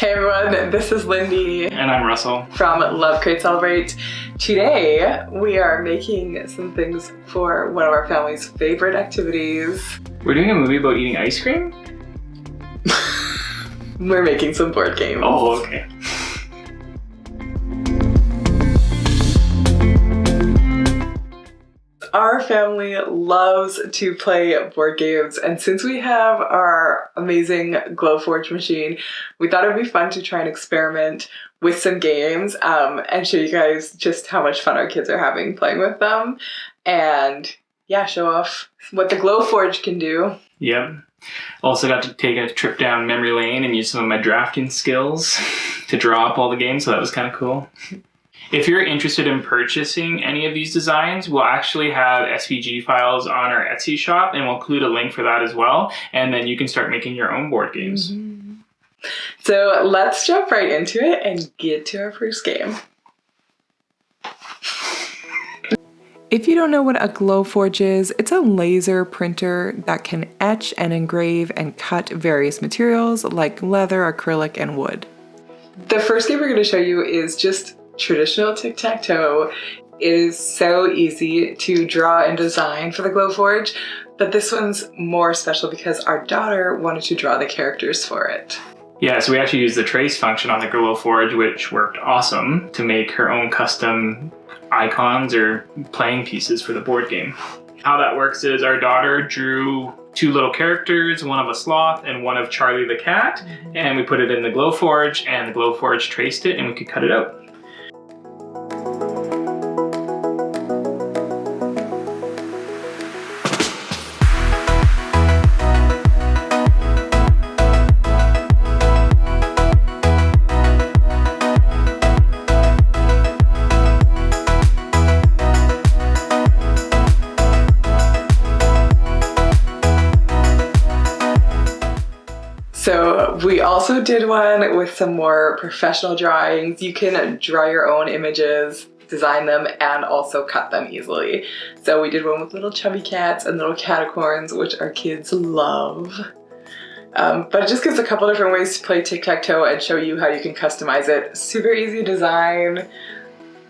Hey everyone, this is Lindy. And I'm Russell. From Love Create Celebrate. Today we are making some things for one of our family's favorite activities. We're doing a movie about eating ice cream? We're making some board games. Oh, okay. Our family loves to play board games, and since we have our amazing Glowforge machine, we thought it would be fun to try and experiment with some games and show you guys just how much fun our kids are having playing with them, and yeah, show off what the Glowforge can do. Yep. Also got to take a trip down memory lane and use some of my drafting skills to draw up all the games, so that was kind of cool. If you're interested in purchasing any of these designs, we'll actually have SVG files on our Etsy shop, and we'll include a link for that as well. And then you can start making your own board games. Mm-hmm. So let's jump right into it and get to our first game. If you don't know what a Glowforge is, it's a laser printer that can etch and engrave and cut various materials like leather, acrylic, and wood. The first game we're going to show you is just traditional Tic Tac Toe. It is so easy to draw and design for the Glowforge, but this one's more special because our daughter wanted to draw the characters for it. Yeah, so we actually used the trace function on the Glowforge, which worked awesome to make her own custom icons or playing pieces for the board game. How that works is our daughter drew two little characters, one of a sloth and one of Charlie the cat, and we put it in the Glowforge, and the Glowforge traced it and we could cut it out. So we also did one with some more professional drawings. You can draw your own images, design them, and also cut them easily. So we did one with little chubby cats and little catacorns, which our kids love. But it just gives a couple different ways to play tic-tac-toe and show you how you can customize it. Super easy design,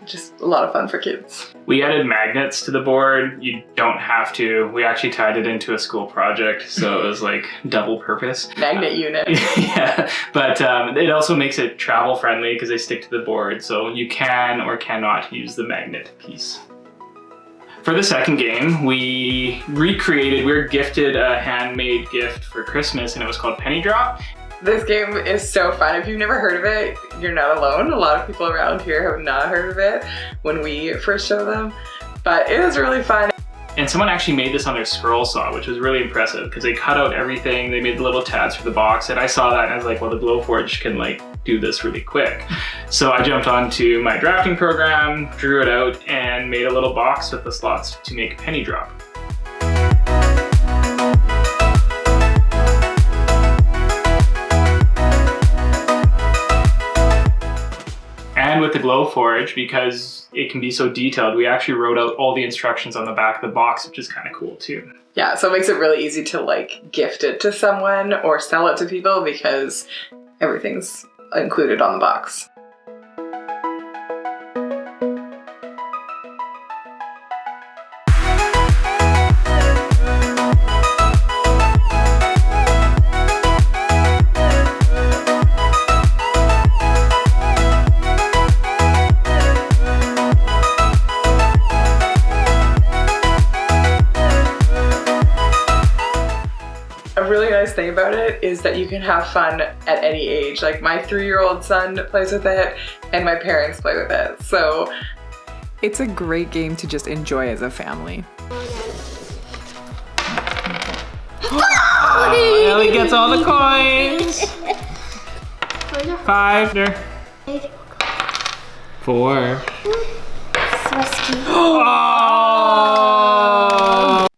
just a lot of fun for kids. We added magnets to the board. You don't have to. We actually tied it into a school project, so it was like double purpose. Magnet unit. Yeah, but it also makes it travel friendly because they stick to the board, so you can or cannot use the magnet piece. For the second game, we were gifted a handmade gift for Christmas, and it was called Penny Drop. This game is so fun. If you've never heard of it, you're not alone. A lot of people around here have not heard of it when we first showed them, but it is really fun. And someone actually made this on their scroll saw, which was really impressive because they cut out everything. They made the little tabs for the box, and I saw that and I was like, well, the Glowforge can like do this really quick. So I jumped onto my drafting program, drew it out, and made a little box with the slots to make a penny drop. And with the Glowforge, because it can be so detailed, we actually wrote out all the instructions on the back of the box, which is kind of cool too. Yeah, so it makes it really easy to like gift it to someone or sell it to people because everything's included on the box. A really nice thing about it is that you can have fun at any age. Like my 3-year-old son plays with it and my parents play with it. So it's a great game to just enjoy as a family. Ellie gets all the coins. 5, 4. Oh!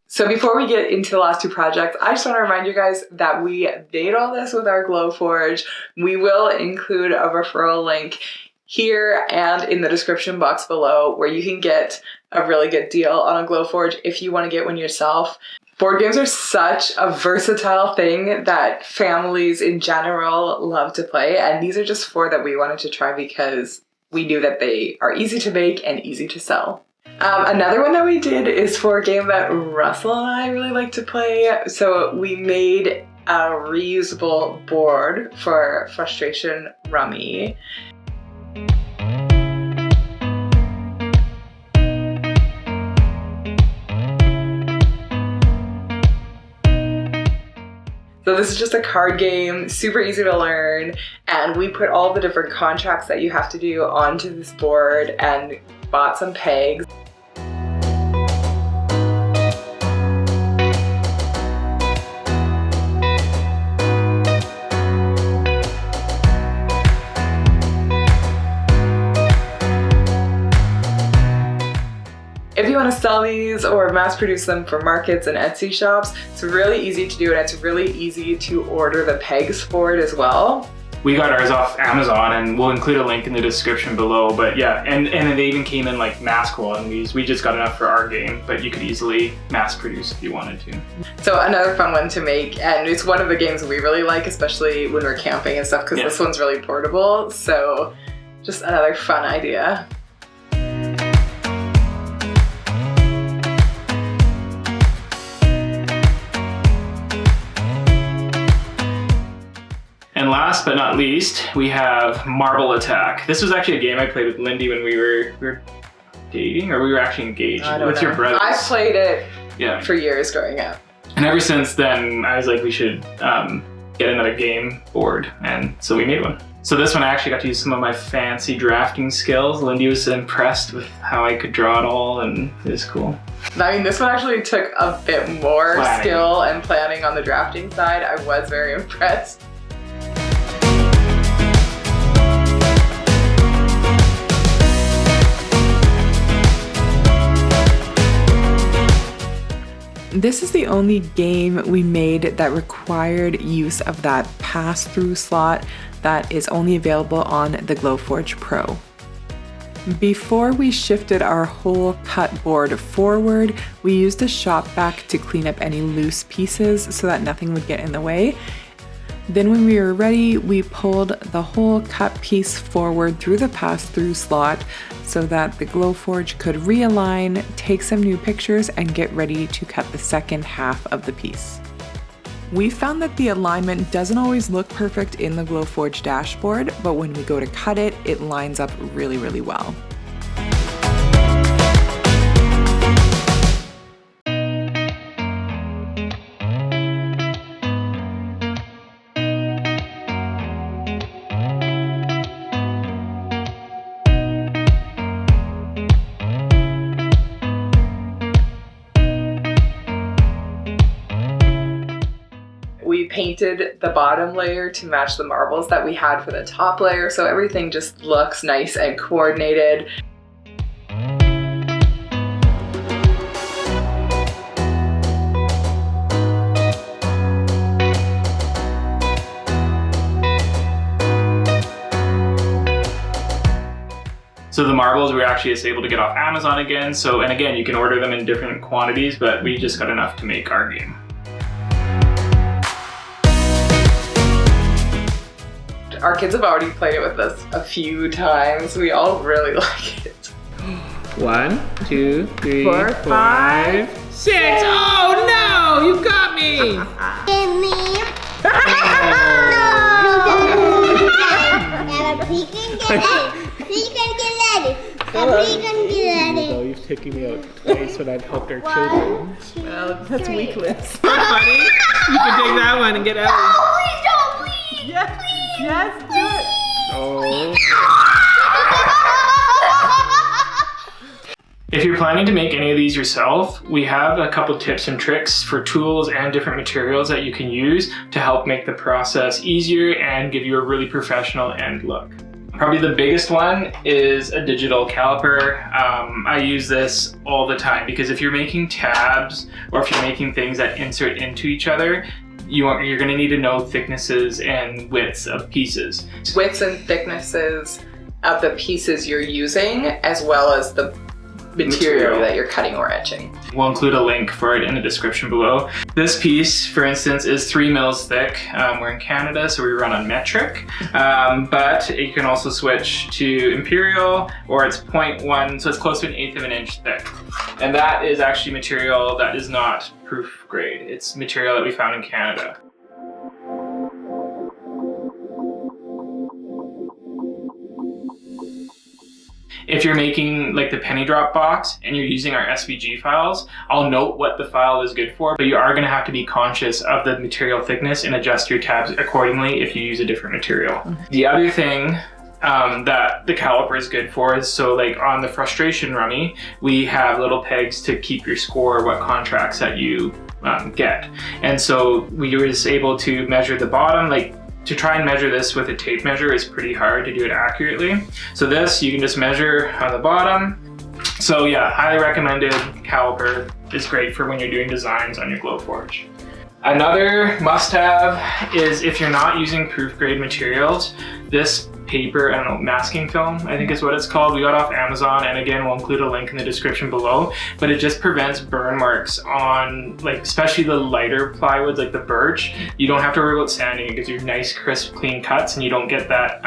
So before we get into the last two projects, I just want to remind you guys that we made all this with our Glowforge. We will include a referral link here and in the description box below where you can get a really good deal on a Glowforge if you want to get one yourself. Board games are such a versatile thing that families in general love to play, and these are just 4 that we wanted to try because we knew that they are easy to make and easy to sell. Another one that we did is for a game that Russell and I really like to play. So we made a reusable board for Frustration Rummy. So this is just a card game, super easy to learn, and we put all the different contracts that you have to do onto this board and bought some pegs. If you want to sell these or mass produce them for markets and Etsy shops, it's really easy to do, and it's really easy to order the pegs for it as well. We got ours off Amazon, and we'll include a link in the description below. But yeah, and they even came in like mass quantities. We just got enough for our game, but you could easily mass produce if you wanted to. So another fun one to make, and it's one of the games we really like, especially when we're camping and stuff, because this one's really portable. So just another fun idea. And last but not least, we have Marble Attack. This was actually a game I played with Lindy when we were dating, or we were actually engaged with your brothers. I played it for years growing up. And ever since then, I was like, we should get another game board, and so we made one. So this one I actually got to use some of my fancy drafting skills. Lindy was impressed with how I could draw it all, and it was cool. I mean, this one actually took a bit more skill and planning on the drafting side. I was very impressed. This is the only game we made that required use of that pass-through slot that is only available on the Glowforge Pro. Before we shifted our whole cut board forward, we used a shop vac to clean up any loose pieces so that nothing would get in the way. Then when we were ready, we pulled the whole cut piece forward through the pass-through slot so that the Glowforge could realign, take some new pictures, and get ready to cut the second half of the piece. We found that the alignment doesn't always look perfect in the Glowforge dashboard, but when we go to cut it, it lines up really, really well. We painted the bottom layer to match the marbles that we had for the top layer, so everything just looks nice and coordinated. So the marbles we were actually just able to get off Amazon again. So, and again, you can order them in different quantities, but we just got enough to make our game. Our kids have already played it with us a few times. We all really like it. 1, 2, 3, 4, 5, 6. Oh no, you got me! So you've taken me out twice when I've helped our children. Well, that's weakness. Buddy, you can take that one and get out. No, please don't, please! Yes, please, yes, do it! Oh. If you're planning to make any of these yourself, we have a couple tips and tricks for tools and different materials that you can use to help make the process easier and give you a really professional end look. Probably the biggest one is a digital caliper. I use this all the time because if you're making tabs or if you're making things that insert into each other, you're going to need to know thicknesses and widths of pieces. Widths and thicknesses of the pieces you're using, as well as the material that you're cutting or etching. We'll include a link for it in the description below. This piece, for instance, is 3 mils thick. We're in Canada, so we run on metric, but you can also switch to imperial, or it's 0.1, so it's close to 1/8 of an inch thick. And that is actually material that is not proof grade. It's material that we found in Canada. If you're making like the penny drop box and you're using our SVG files, I'll note what the file is good for, but you are gonna have to be conscious of the material thickness and adjust your tabs accordingly if you use a different material. The other thing that the caliper is good for is, so like on the frustration rummy, we have little pegs to keep your score, what contracts that you get. And so we were just able to measure the bottom, like to try and measure this with a tape measure is pretty hard to do it accurately. So this, you can just measure on the bottom. So yeah, highly recommended caliper is great for when you're doing designs on your Glowforge. Another must-have is if you're not using proof grade materials, this paper, I don't know, masking film, I think is what it's called. We got off Amazon, and again, we'll include a link in the description below, but it just prevents burn marks on, like, especially the lighter plywoods, like the birch. You don't have to worry about sanding. It gives you nice, crisp, clean cuts, and you don't get that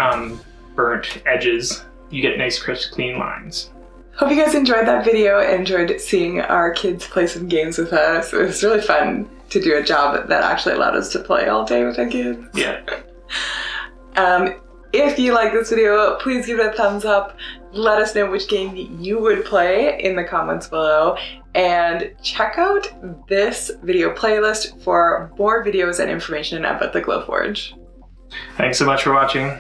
burnt edges. You get nice, crisp, clean lines. Hope you guys enjoyed that video and enjoyed seeing our kids play some games with us. It was really fun to do a job that actually allowed us to play all day with our kids. Yeah. If you like this video, please give it a thumbs up. Let us know which game you would play in the comments below. And check out this video playlist for more videos and information about the Glowforge. Thanks so much for watching.